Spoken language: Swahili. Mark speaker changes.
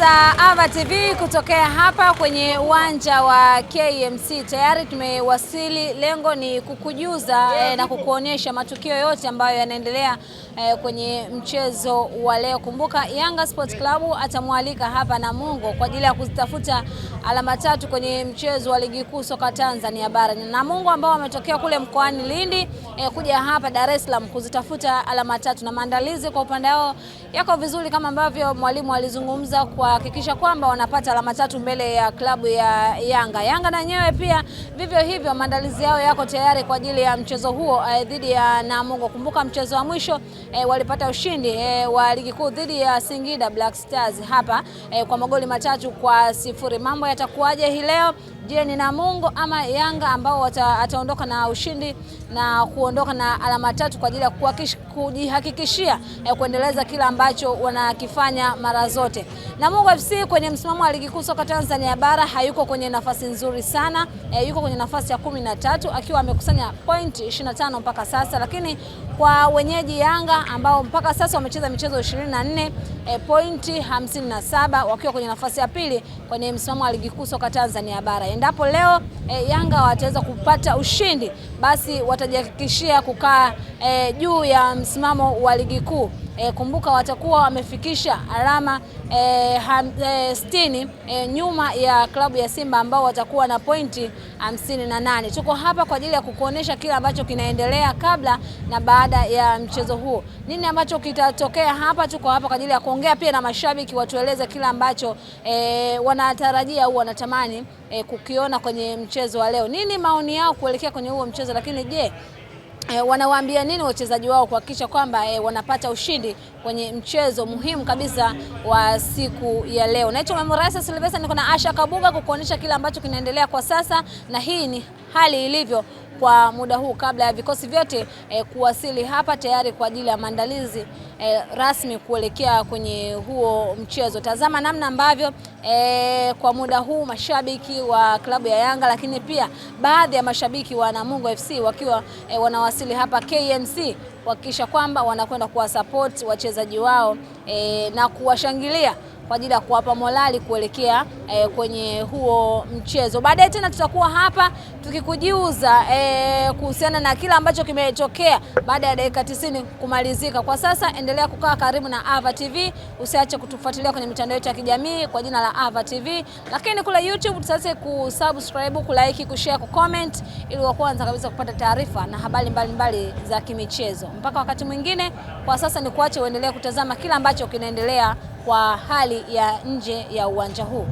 Speaker 1: za Ava TV kutokea hapa kwenye uwanja wa KMC. Tayari tumewasili, lengo ni kukujuza na kukuonyesha matukio yote ambayo yanaendelea kwenye mchezo wa leo. Kumbuka Yanga Sports Club atamwalika hapa Namungo kwa ajili ya kuzitafuta alama tatu kwenye mchezo wa ligi kuu soka Tanzania bara. Namungo ambao wametokea kule mkoani Lindi kuja hapa Dar es Salaam kuzitafuta alama tatu, na maandalizi kwa upande wao yako vizuri kama ambavyo mwalimu alizungumza kuhakikisha kwamba wanapata alama tatu mbele ya klabu ya Yanga. Yanga na nyewe pia vivyo hivyo, maandalizi yao yako tayari kwa ajili ya mchezo huo dhidi ya Namungo. Kumbuka mchezo wa mwisho walipata ushindi wa ligi kuu dhidi ya Singida Black Stars hapa kwa magoli 3-0. Mambo yatakuwaje hii leo? Je, ni Namungo ama Yanga ambao ataondoka na ushindi na kuondoka na alama tatu kwa ajili ya kujihakikishia kuendeleza kila ambacho wanakifanya mara zote. Namungo FC kwenye msimamo wa ligi kuu soka Tanzania bara hayuko kwenye nafasi nzuri sana, yuko kwenye nafasi ya 13 akiwa amekusanya point 25 mpaka sasa, lakini kwa wenyeji Yanga ambao mpaka sasa wamecheza michezo 24 pointi 57 wakiwa kwenye nafasi ya pili kwenye msimamo wa ligi kuu soka Tanzania bara. Endapo leo Yanga wataweza kupata ushindi, basi watajihakikishia kukaa juu ya msimamo wa ligi kuu. Kumbuka watakuwa wamefikisha alama 60 nyuma ya klabu ya Simba ambao watakuwa na pointi 58. Tuko hapa kwa ajili ya kukuonesha kile ambacho kinaendelea kabla na baada ya mchezo huo. Nini ambacho kitatokea hapa? Tuko hapa kwa ajili ya kuongea pia na mashabiki, watueleze kile ambacho wanatarajia au wanatamani kukiona kwenye mchezo wa leo. Nini maoni yao kuelekea kwenye huo mchezo, lakini je, wanawaambia nini wachezaji wao kuhakikisha kwamba wanapata ushindi kwenye mchezo muhimu kabisa wa siku ya leo. Naitwa Memorasa Silvester, niko na Asha Kabuga kukuonesha kile ambacho kinaendelea kwa sasa, na hii ni hali ilivyo kwa muda huu kabla ya vikosi vyote kuwasili hapa tayari kwa ajili ya maandalizi rasmi kuelekea kwenye huo mchezo. Tazama namna ambavyo kwa muda huu mashabiki wa klabu ya Yanga, lakini pia baadhi ya mashabiki wa Namungo FC wakiwa wanawasili hapa KMC kuhakikisha kwamba wanakwenda kuwasupport wachezaji wao na kuwashangilia kwa ajili ya kuwapa morali kuelekea kwenye huo mchezo. Baadaye tena tutakuwa hapa tukikujiuza kuhusiana na kila ambacho kimetokea baada ya dakika 90 kumalizika. Kwa sasa endelea kukaa karibu na Ava TV, usiache kutufuatilia kwenye mitandao yetu ya kijamii kwa jina la Ava TV, lakini kule YouTube tusiache kusubscribe, kulike, kushare, kucomment ili wa kwanza kabisa kupata taarifa na habari mbalimbali za kimichezo. Mpaka wakati mwingine, kwa sasa ni kuache uendelee kutazama kila ambacho kinaendelea kwa hali ya nje ya uwanja huu.